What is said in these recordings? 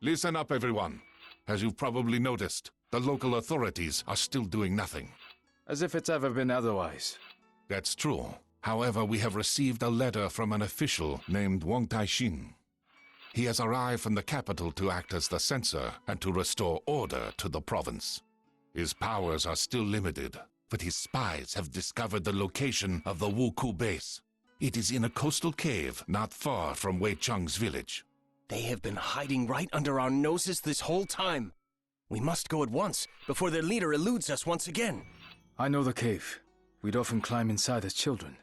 Listen up, everyone. As you've probably noticed, the local authorities are still doing nothing. As if it's ever been otherwise. That's true. However, we have received a letter from an official named Wang Taixin. He has arrived from the capital to act as the censor and to restore order to the province. His powers are still limited, but his spies have discovered the location of the wokou-base. It is in a coastal cave not far from Wei Cheng's village. They have been hiding right under our noses this whole time. We must go at once, before their leader eludes us once again. I know the cave. We'd often climb inside as children.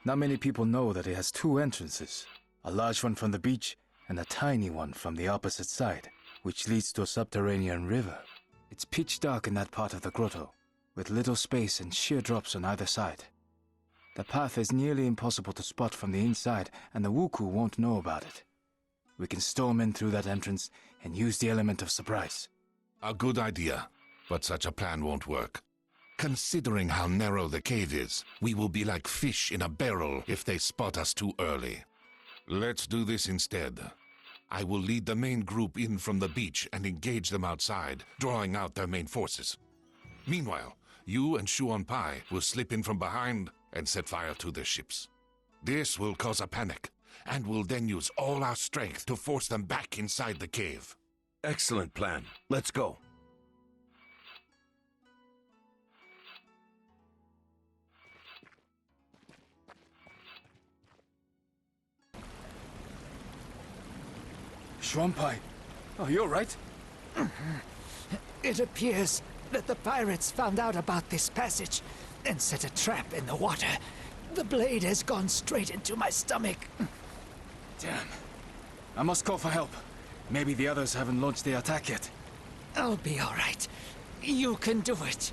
Not many people know that it has two entrances. A large one from the beach, and a tiny one from the opposite side, which leads to a subterranean river. It's pitch dark in that part of the grotto, with little space and sheer drops on either side. The path is nearly impossible to spot from the inside, and the wokou won't know about it. We can storm in through that entrance and use the element of surprise. A good idea, but such a plan won't work. Considering how narrow the cave is, we will be like fish in a barrel if they spot us too early. Let's do this instead. I will lead the main group in from the beach and engage them outside, drawing out their main forces. Meanwhile, you and Shuan Pai will slip in from behind and set fire to their ships. This will cause a panic, and we'll then use all our strength to force them back inside the cave. Excellent plan. Let's go. Shuanpai, are you alright? It appears that the pirates found out about this passage and set a trap in the water. The blade has gone straight into my stomach. Damn. I must call for help. Maybe the others haven't launched the attack yet. I'll be all right. You can do it.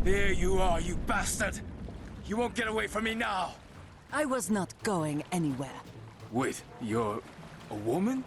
Here you are, you bastard! You won't get away from me now! I was not going anywhere. Wait, you're a woman?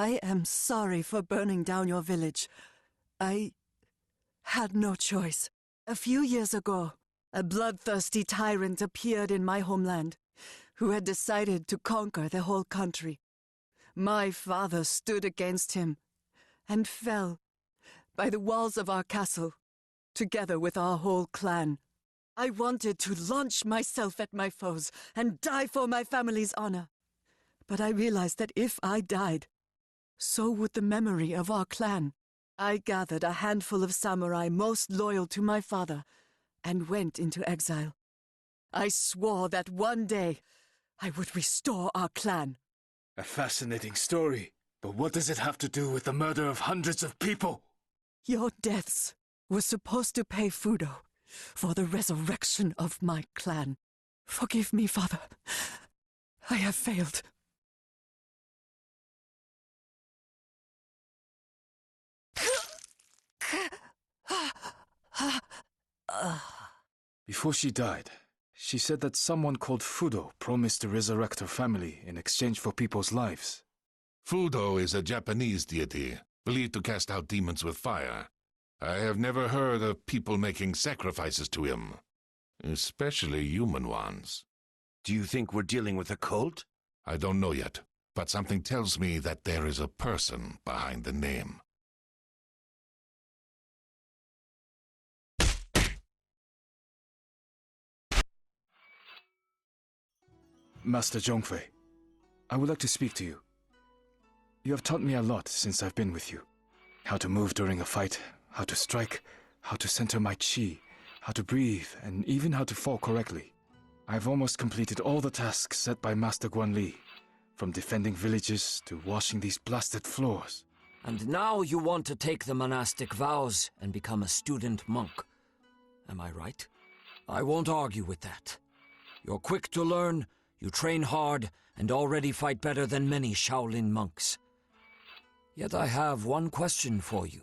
I am sorry for burning down your village. I had no choice. A few years ago, a bloodthirsty tyrant appeared in my homeland, who had decided to conquer the whole country. My father stood against him and fell by the walls of our castle, together with our whole clan. I wanted to launch myself at my foes and die for my family's honor. But I realized that if I died, so would the memory of our clan. I gathered a handful of samurai most loyal to my father and went into exile. I swore that one day I would restore our clan. A fascinating story, but what does it have to do with the murder of hundreds of people? Your deaths were supposed to pay Fudo for the resurrection of my clan. Forgive me, father. I have failed. Before she died, she said that someone called Fudo promised to resurrect her family in exchange for people's lives. Fudo is a Japanese deity, believed to cast out demons with fire. I have never heard of people making sacrifices to him, especially human ones. Do you think we're dealing with a cult? I don't know yet, but something tells me that there is a person behind the name. Master Zhongfei, I would like to speak to you. You have taught me a lot since I've been with you. How to move during a fight, how to strike, how to center my chi, how to breathe, and even how to fall correctly. I've almost completed all the tasks set by Master Guan Li, from defending villages to washing these blasted floors. And now you want to take the monastic vows and become a student monk. Am I right? I won't argue with that. You're quick to learn, you train hard, and already fight better than many Shaolin monks. Yet I have one question for you.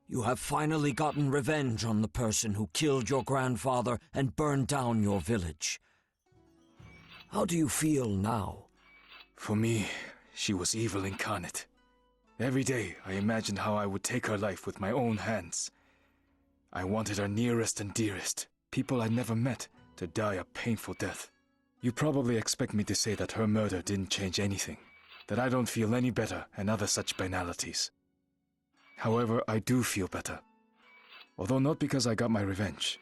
You have finally gotten revenge on the person who killed your grandfather and burned down your village. How do you feel now? For me, she was evil incarnate. Every day, I imagined how I would take her life with my own hands. I wanted her nearest and dearest, people I never met, to die a painful death. You probably expect me to say that her murder didn't change anything, that I don't feel any better and other such banalities. However, I do feel better. Although not because I got my revenge.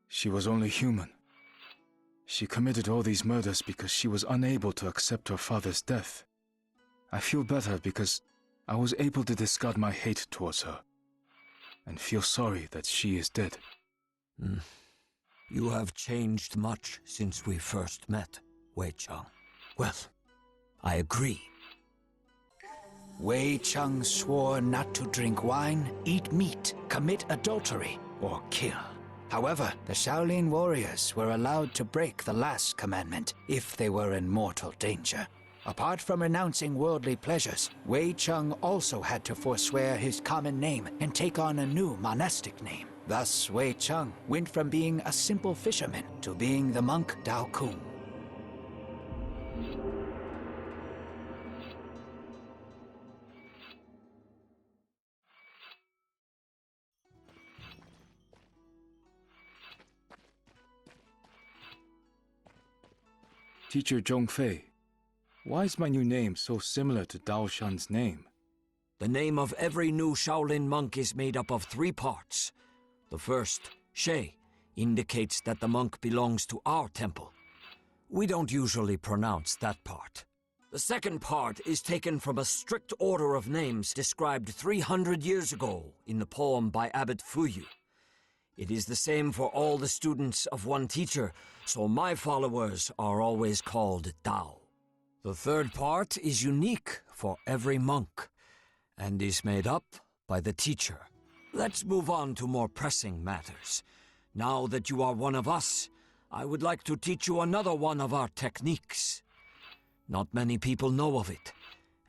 She was only human. She committed all these murders because she was unable to accept her father's death. I feel better because I was able to discard my hate towards her, and feel sorry that she is dead. You have changed much since we first met, Wei Chang. Well, I agree. Wei Chang swore not to drink wine, eat meat, commit adultery, or kill. However, the Shaolin warriors were allowed to break the last commandment if they were in mortal danger. Apart from renouncing worldly pleasures, Wei Chang also had to forswear his common name and take on a new monastic name. Thus, Wei Chang went from being a simple fisherman to being the monk Dao Kun. Teacher Zhongfei, why is my new name so similar to Dao Shan's name? The name of every new Shaolin monk is made up of 3 parts. The first, She, indicates that the monk belongs to our temple. We don't usually pronounce that part. The second part is taken from a strict order of names described 300 years ago in the poem by Abbot Fuyu. It is the same for all the students of one teacher, so my followers are always called Dao. The third part is unique for every monk, and is made up by the teacher. Let's move on to more pressing matters. Now that you are one of us, I would like to teach you another one of our techniques. Not many people know of it,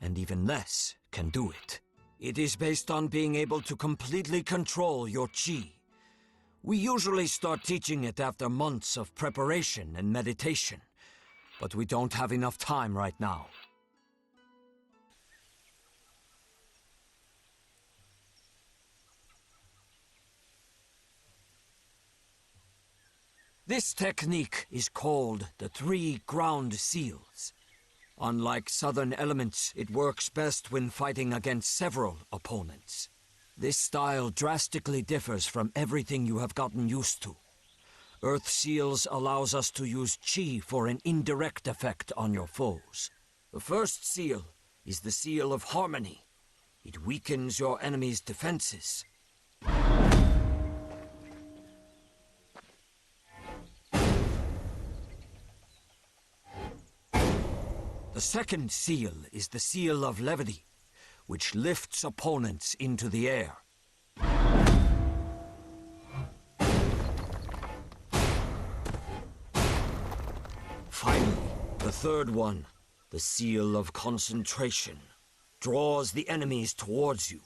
and even less can do it. It is based on being able to completely control your chi. We usually start teaching it after months of preparation and meditation, but we don't have enough time right now. This technique is called the 3 ground seals. Unlike southern elements, it works best when fighting against several opponents. This style drastically differs from everything you have gotten used to. Earth Seals allows us to use Qi for an indirect effect on your foes. The first seal is the Seal of Harmony. It weakens your enemy's defenses. The second seal is the Seal of Levity, which lifts opponents into the air. Finally, the third one, the Seal of Concentration, draws the enemies towards you.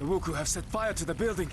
The wokou have set fire to the building.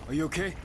Are you okay?